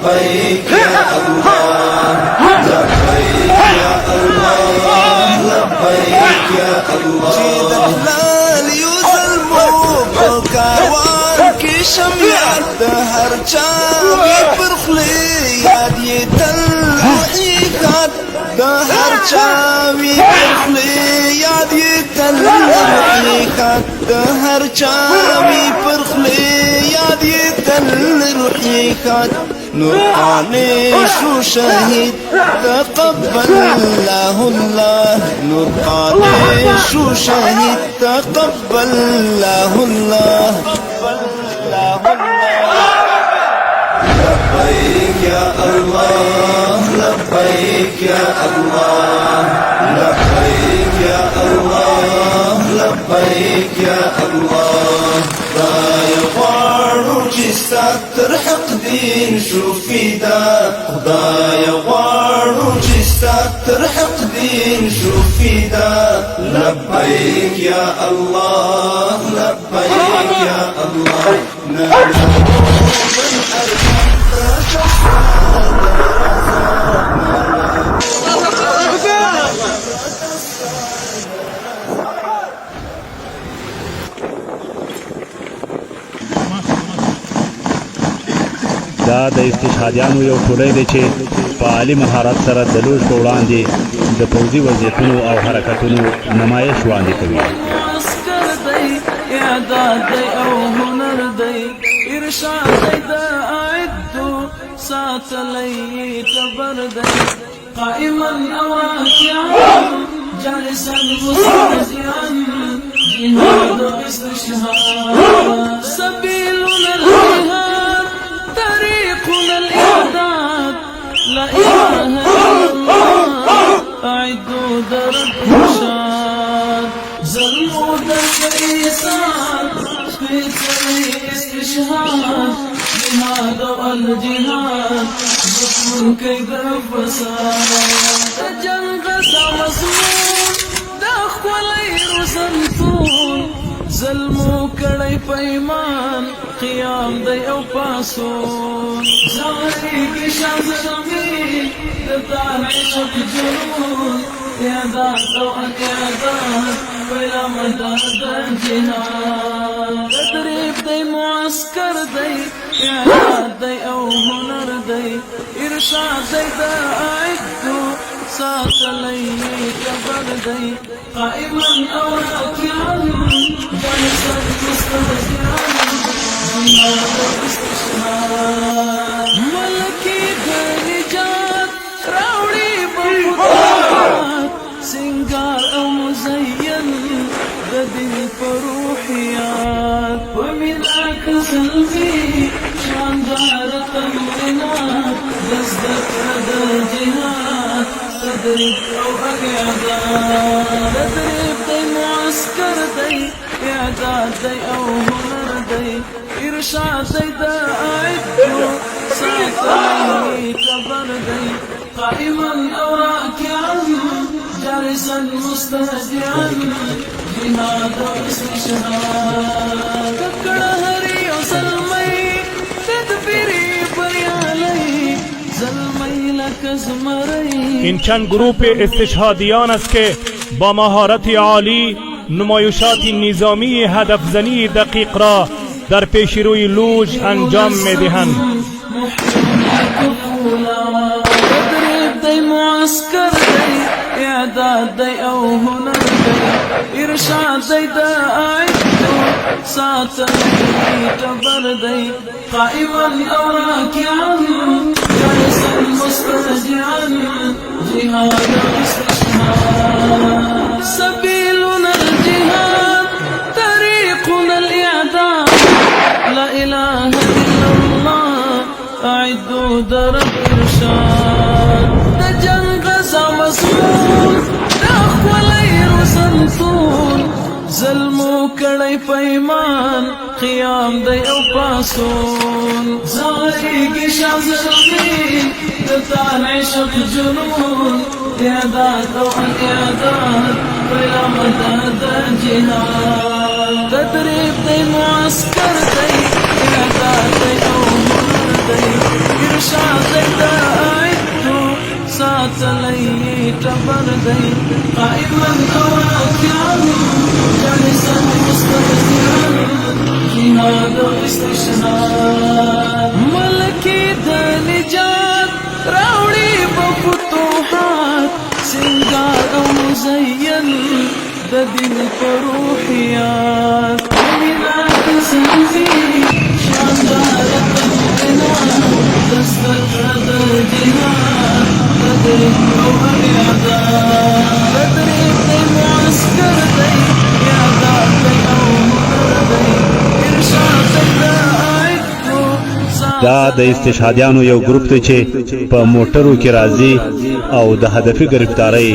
لبيك يا الله لبيك يا الله لبيك يا الله جيد احلال يظلموا كاروان کی شمیات هر چاوی پرخلی یاد یہ تل حقیقت هر چاوی پرخلی یاد یہ تل حقیقت هر چاوی پرخلی یاد یہ تل حقیقت نور شو شهيد تقبل الله الله نور شو شهيد تقبل الله الله لبيك يا الله لبيك يا الله لبيك يا الله لبيك يا الله لا يغارو جسد ترحق دين شو فيدا خدايا غارو جسد ترحق دين شو فيدا لبيك يا الله لبيك يا الله دا د استشهادیانو یو ټولۍ دی چې په عالي مهارت سره د لوژ په وړاندې د پوځي وضعیتونو او حرکتونو نمایش وړاندې کوي. عسکر دی اعداد دی او هنر دی ارشاد دی د اعدو ساتلی تبر دی قائما او راکعا جالسا مستهزئا جهاد استشهاد سبيلنا الجهاد طريقنا الإعداد لا إله إلا الله أعدوا درب إرشاد ظلموا درب إيسان في استشهاد جهاد والجهاد ظلم كيد الفساد جنگ مسمون داخ ولير سنتون ظلمو کڑی پیمان قیام دی او پاسون زاری کی شازمی دتان عشق جنون اعداد او اعداد ویلا مدد جهاد تدریب دی معسکر دی اعداد دی او هنر دی ارشاد دی دا اعدو ساتلی کبر دی قائما او راکعا جالسا مستهزئا ملکی نجات راوڑی بمدات سنگار او مزین ددل پروحیات ومن اکس الفی شاندار تمرینات دزدک دا جهاد تدریب او اعداد تدریب دی معسکر دی اعداد دی او هنر دی ارشاد دی دا اعدو ساتلی کبر دی قائما او راکعا جالسا مستهزئا جهاد استشهاد ککڑ ہری او سلمی تدبیری بریالی این چند گروپ استشهادیان است که با مهارت عالی نمایشات نظامی هدفزنی دقیق را در پیش روی لوژ انجام می‌دهند. اعداد دی او هنر دی ارشاد دی دا اعدو ساتلی کبر دی قائما او راکعا جالسا مستهزئا جهاد استشهاد سبيلنا الجهاد طريقنا الإعداد لا إله إلا الله أعدوا درب إرشاد دجنگ مسمون داخ ولير سنتون ظلمو کڑی پیمان قیام دی او پاسون زاری کی شازمی دتان عشق جنون اعداد او اعداد بلا مدد جهاد تدریب دی معسکر دی اعداد دی او هنر دی ارشاد دی قائما او راكعا جالسا مستهزئا جهاد او استشهاد ملکی د نجات راوړي په فتوحات سنگار او مزین د دین په روحیات مینات سنزي شاندار تمنا دستر د جهاد تدريب او اعداد تدريب د معسكر دی اعداد دی او هنر دی ارشاد دی دا د استشهادیانو یو ګروپ دی چې په موټرو کې راځي او د هدفي گرفتاری